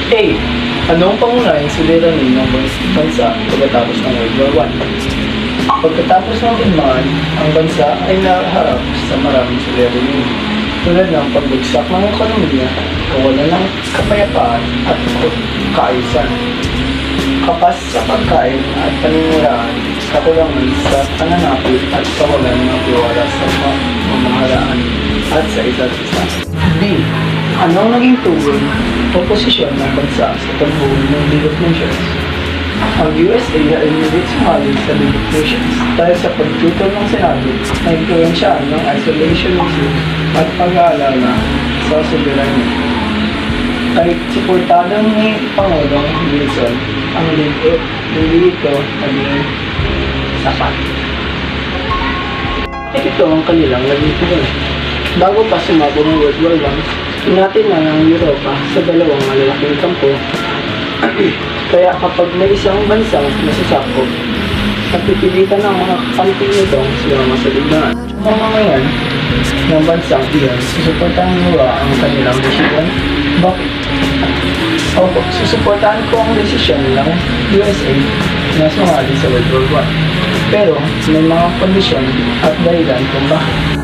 A. Anong pangunahing suliranin ng bansa pagkatapos ng World War I? Pagkatapos ng digmaan, ang bansa ay naharap sa maraming suliranin tulad ng pagbagsak ng ekonomiya, kawalan ng kapayapaan at kaayusan, kapas sa pagkain at paniniraan, kakulangan sa pananapit at kawalan ng tiwala sa pamahalaan at sa isa't isa. B. Anong naging tugon o posisyon ng bansa sa pagbuo ng League of Nations? Ang USA ay hindi sumali sa League of Nations dahil sa pagtutol ng Senado na impluwensyahan ng isolationism at pag-aalala sa soberanya. Kahit suportado ni Pangulong Wilson, ang hindi ito naging sapat. Ito ang kanilang naging tugon. Bago pa sumabog ng World War I, pinati na ng Europa sa dalawang malalaking kampo. Kaya kapag may isang bansang nasasakop, napipilitan ng mga kampi nitong sumama sa digmaan. Ang mga yan ng bansang iyon, susuportahan mo ba ang kanilang desisyon? Bakit? Opo, susuportahan ko ang desisyon ng USA na sumali sa World War I. Pero may mga kondisyon at dahilan kung bakit.